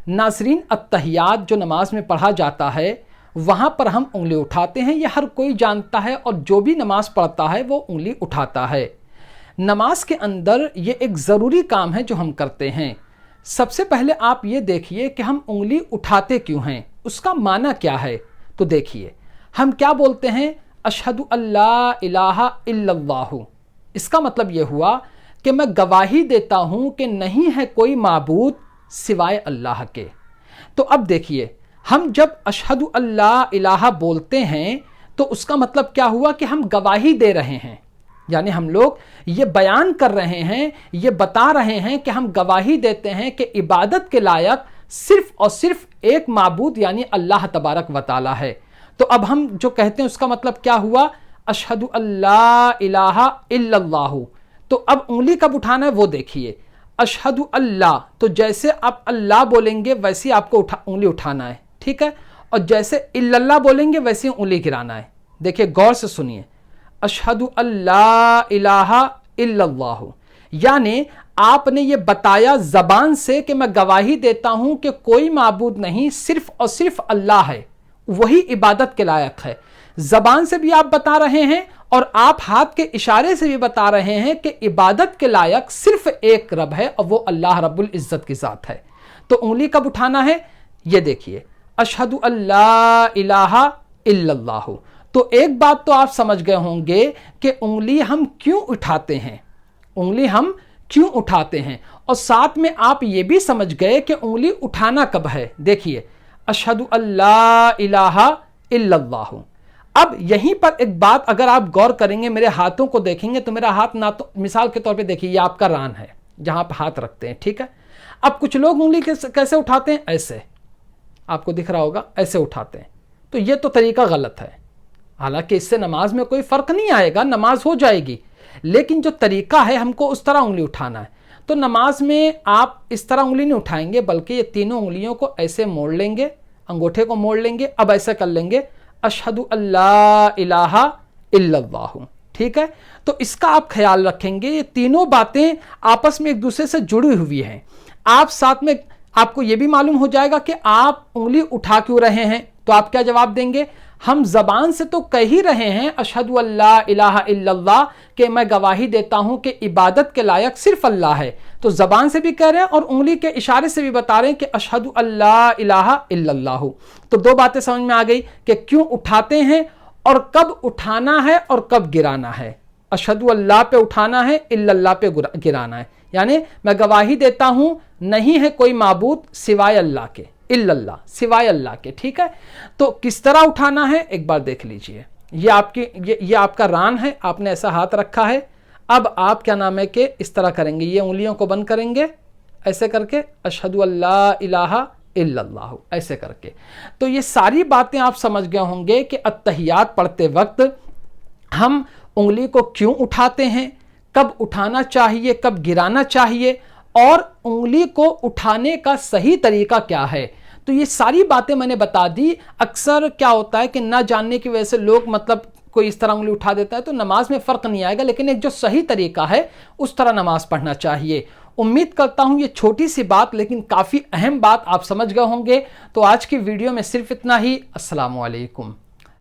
नाज़रीन, अत्तहियात जो नमाज में पढ़ा जाता है वहाँ पर हम उंगली उठाते हैं, ये हर कोई जानता है और जो भी नमाज पढ़ता है वो उंगली उठाता है। नमाज के अंदर ये एक ज़रूरी काम है जो हम करते हैं। सबसे पहले आप ये देखिए कि हम उंगली उठाते क्यों हैं, उसका माना क्या है। तो देखिए, हम क्या बोलते हैं, अशहदु अल्ला इलाहा इल्लल्लाहु। इसका मतलब ये हुआ कि मैं गवाही देता हूँ कि नहीं है कोई माबूद सिवाय अल्लाह के। तो अब देखिए, हम जब अशहदु अल्ला इलाहा बोलते हैं तो उसका मतलब क्या हुआ कि हम गवाही दे रहे हैं, यानी हम लोग ये बयान कर रहे हैं, ये बता रहे हैं कि हम गवाही देते हैं कि इबादत के लायक सिर्फ और सिर्फ एक माबूद यानी अल्लाह तबारक व तआला है। तो अब हम जो कहते हैं उसका मतलब क्या हुआ, अशहदु अल्ला इलाहा इल्लल्लाहु। तो अब उंगली कब उठाना है वो देखिए, अशहदु अल्लाह, तो जैसे आप अल्लाह बोलेंगे वैसे आपको उंगली उठाना है, ठीक है। और जैसे इल्लल्लाह बोलेंगे वैसे उंगली गिराना है। देखिए, गौर से सुनिए, अशहदु अल्ला इलाहा इल्लल्लाहु, यानी आपने ये बताया ज़बान से कि मैं गवाही देता हूं कि कोई माबूद नहीं, सिर्फ और सिर्फ अल्लाह है, वही इबादत के लायक है। ज़बान से भी आप बता रहे हैं और आप हाथ के इशारे से भी बता रहे हैं कि इबादत के लायक सिर्फ एक रब है और वो अल्लाह रब्बुल इज़्ज़त की ज़ात है। तो उंगली कब उठाना है, ये देखिए, अशहदु अल्ला इलाहा इल्लल्लाहु। तो एक बात तो आप समझ गए होंगे कि उंगली हम क्यों उठाते हैं, उंगली हम क्यों उठाते हैं, और साथ में आप ये भी समझ गए कि उंगली उठाना कब है। देखिए, अशहदु अल्ला इलाहा इल्लल्लाहु। अब यहीं पर एक बात अगर आप गौर करेंगे, मेरे हाथों को देखेंगे तो मेरा हाथ ना, तो मिसाल के तौर पे देखिए, ये आपका रान है जहां पर हाथ रखते हैं, ठीक है। अब कुछ लोग उंगली कैसे उठाते हैं, ऐसे, आपको दिख रहा होगा, ऐसे उठाते हैं। तो ये तो तरीका गलत है। हालांकि इससे नमाज में कोई फर्क नहीं आएगा, नमाज हो जाएगी, लेकिन जो तरीका है हमको उस तरह उंगली उठाना है। तो नमाज में आप इस तरह उंगली नहीं उठाएंगे, बल्कि ये तीनों उंगलियों को ऐसे मोड़ लेंगे, अंगूठे को मोड़ लेंगे। अब ऐसे कर लेंगे, अशहदु अल्ला इलाहा इल्लल्लाहु, ठीक है। तो इसका आप ख्याल रखेंगे, ये तीनों बातें आपस में एक दूसरे से जुड़ी हुई हैं। आप साथ में आपको ये भी मालूम हो जाएगा कि आप उंगली उठा क्यों रहे हैं। तो आप क्या जवाब देंगे, हम जबान से तो कह ही रहे हैं अशहदु अल्ला इलाहा इल्लल्लाह, कि मैं गवाही देता हूं कि इबादत के लायक सिर्फ अल्लाह है। तो जबान से भी कह रहे हैं और उंगली के इशारे से भी बता रहे हैं कि अशहदु अल्ला इलाहा इल्लल्लाहु। तो दो बातें समझ में आ गई कि क्यों उठाते हैं और कब उठाना है और कब गिराना है। अशहदु अल्लाह पे उठाना है, इल्लल्लाह पे गिराना है, यानी मैं गवाही देता हूं नहीं है कोई माबूद सिवाय अल्लाह के, इल्लल्लाह, सिवाय अल्लाह के, ठीक है। तो किस तरह उठाना है एक बार देख लीजिए। ये आपका रान है, आपने ऐसा हाथ रखा है। अब आप क्या नाम है कि इस तरह करेंगे, ये उंगलियों को बंद करेंगे ऐसे करके, अशहदु अल्ला इलाहा इल्लल्लाहु, ऐसे करके। तो ये सारी बातें आप समझ गए होंगे कि अत्तहियात पढ़ते वक्त हम उंगली को क्यों उठाते हैं, कब उठाना चाहिए, कब गिराना चाहिए, और उंगली को उठाने का सही तरीका क्या है। तो ये सारी बातें मैंने बता दी। अक्सर क्या होता है कि ना जानने की वजह से लोग मतलब कोई इस तरह उंगली उठा देता है, तो नमाज में फ़र्क नहीं आएगा, लेकिन एक जो सही तरीका है उस तरह नमाज पढ़ना चाहिए। उम्मीद करता हूँ ये छोटी सी बात लेकिन काफ़ी अहम बात आप समझ गए होंगे। तो आज की वीडियो में सिर्फ इतना ही। अस्सलामु अलैकुम।